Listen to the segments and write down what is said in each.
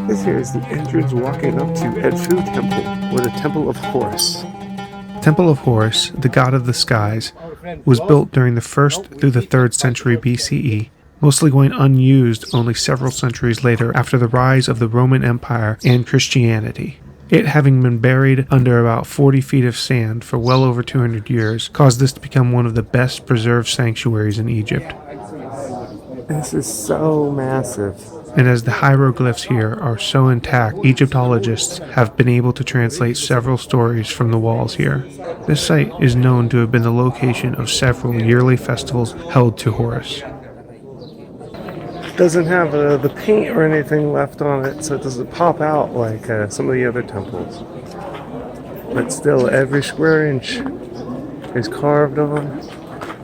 This here is the entrance walking up to Edfu Temple, or the Temple of Horus. Temple of Horus, the god of the skies, was built during the 1st through the 3rd century BCE, mostly going unused only several centuries later after the rise of the Roman Empire and Christianity. It having been buried under about 40 feet of sand for well over 200 years caused this to become one of the best preserved sanctuaries in Egypt. This is so massive. And as the hieroglyphs here are so intact, Egyptologists have been able to translate several stories from the walls here. This site is known to have been the location of several yearly festivals held to Horus. It doesn't have the paint or anything left on it, so it doesn't pop out like some of the other temples. But still, every square inch is carved on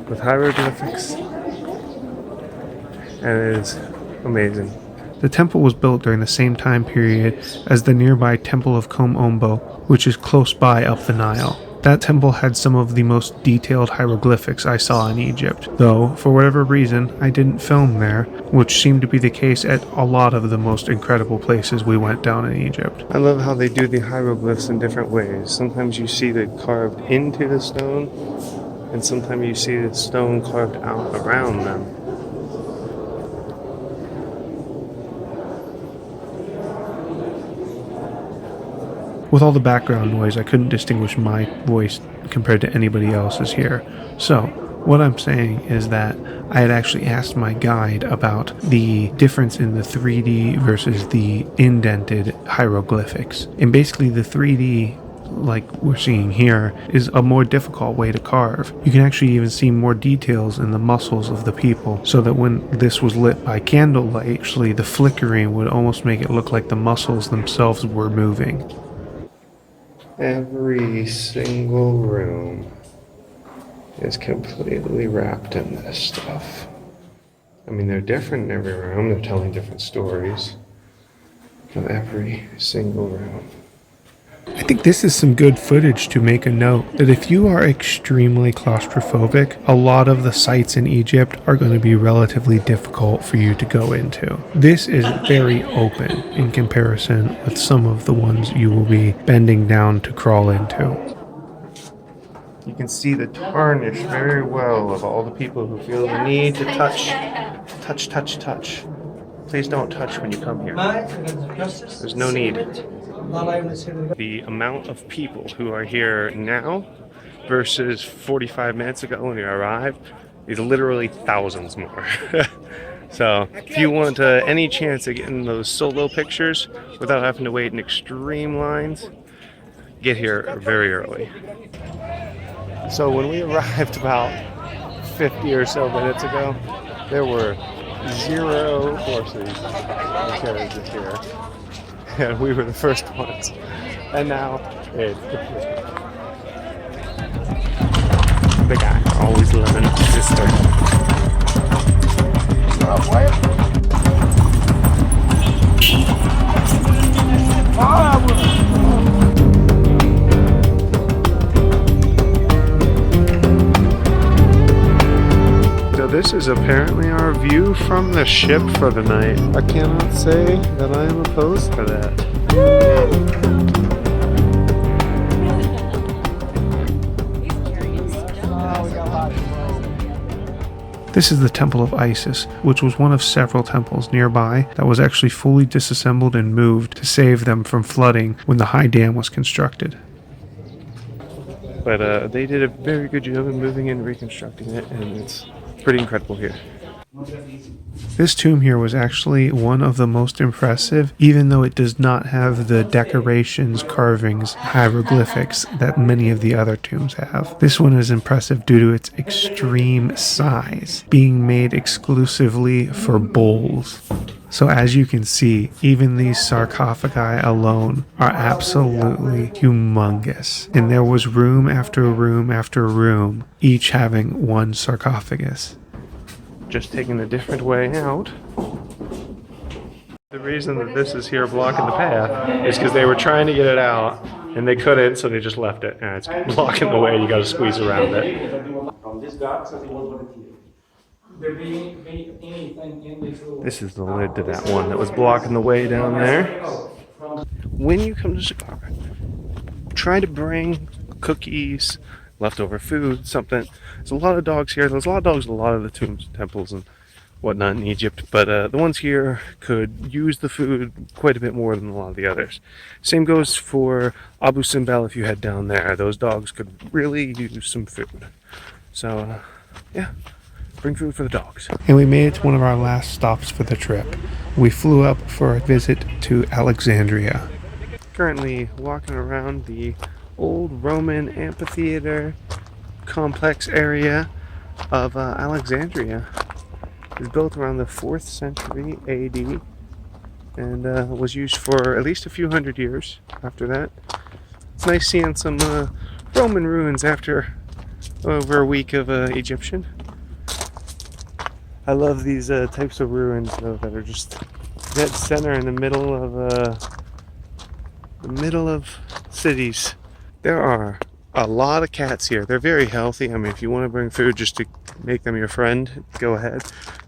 with hieroglyphics, and it is amazing. The temple was built during the same time period as the nearby Temple of Kom Ombo, which is close by up the Nile. That temple had some of the most detailed hieroglyphics I saw in Egypt, though, for whatever reason, I didn't film there, which seemed to be the case at a lot of the most incredible places we went down in Egypt. I love how they do the hieroglyphs in different ways. Sometimes you see it carved into the stone, and sometimes you see the stone carved out around them. With all the background noise, I couldn't distinguish my voice compared to anybody else's here. So, what I'm saying is that I had actually asked my guide about the difference in the 3D versus the indented hieroglyphics. And basically the 3D, like we're seeing here, is a more difficult way to carve. You can actually even see more details in the muscles of the people, so that when this was lit by candlelight, actually the flickering would almost make it look like the muscles themselves were moving. Every single room is completely wrapped in this stuff. I mean, they're different in every room. They're telling different stories of every single room. I think this is some good footage to make a note that if you are extremely claustrophobic, a lot of the sites in Egypt are going to be relatively difficult for you to go into. This is very open in comparison with some of the ones you will be bending down to crawl into. You can see the tarnish very well of all the people who feel the need to touch. Please don't touch when you come here. There's no need. The amount of people who are here now versus 45 minutes ago when we arrived is literally thousands more. So if you want any chance of getting those solo pictures without having to wait in extreme lines, get here very early. So when we arrived about 50 or so minutes ago, there were 0 horses and carriages here. And we were the first ones. And now it's the guy always loving his sister. So this is apparently our view from the ship for the night. I cannot say that I am opposed to that. This is the Temple of Isis, which was one of several temples nearby that was actually fully disassembled and moved to save them from flooding when the high dam was constructed. But they did a very good job of moving and reconstructing it, and it's pretty incredible here. This tomb here was actually one of the most impressive, even though it does not have the decorations, carvings, hieroglyphics that many of the other tombs have. This one is impressive due to its extreme size, being made exclusively for bulls. So as you can see, even these sarcophagi alone are absolutely humongous. And there was room after room after room, each having one sarcophagus. Just taking a different way out. The reason that this is here blocking the path is because they were trying to get it out and they couldn't, so they just left it. And it's blocking the way, you gotta squeeze around it. This is the lid to that one that was blocking the way down there. When you come to Chicago, try to bring cookies, leftover food, something. There's a lot of dogs here. There's a lot of dogs at a lot of the tombs and temples and whatnot in Egypt, but the ones here could use the food quite a bit more than a lot of the others. Same goes for Abu Simbel. If you head down there, those dogs could really use some food. So yeah, bring food for the dogs. And we made it to one of our last stops for the trip. We flew up for a visit to Alexandria. Currently walking around the old Roman amphitheater complex area of Alexandria. It was built around the 4th century AD and was used for at least a few hundred years after that. It's nice seeing some Roman ruins after over a week of Egyptian. I love these types of ruins though, that are just dead center in the middle of cities. There are a lot of cats here. They're very healthy. I mean, if you want to bring food just to make them your friend, go ahead.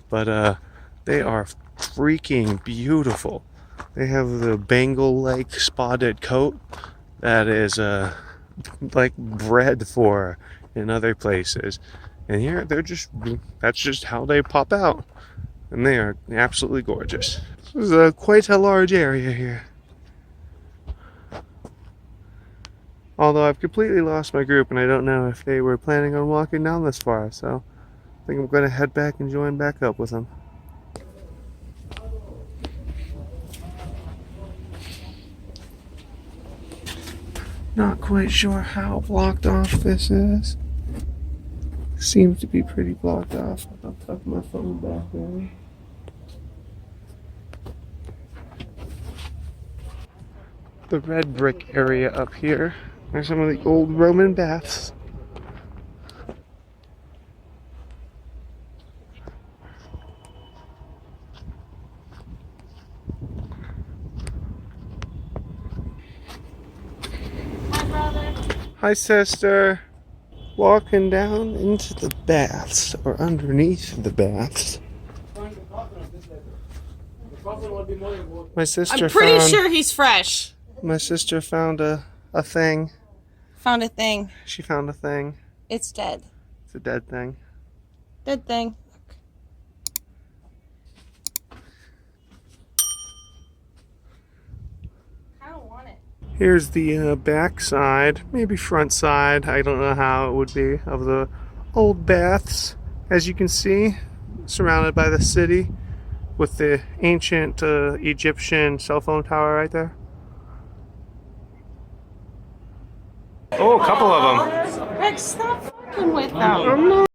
But they are freaking beautiful. They have the Bengal-like spotted coat that is like bred for in other places. And here, that's just how they pop out. And they are absolutely gorgeous. This is quite a large area here. Although I've completely lost my group and I don't know if they were planning on walking down this far, so I think I'm going to head back and join back up with them. Not quite sure how blocked off this is. Seems to be pretty blocked off. I'll tuck my phone back there. The red brick area up here are some of the old Roman baths. Hi, brother. Hi, sister. Walking down into the baths, or underneath the baths. My sister I'm pretty found, sure he's fresh. My sister found a thing. Found a thing. She found a thing. It's dead. It's a dead thing. Dead thing. I don't want it. Here's the back side, maybe front side, I don't know how it would be, of the old baths. As you can see, surrounded by the city with the ancient Egyptian cell phone tower right there. Oh, a couple of them. Rick, stop fucking with them.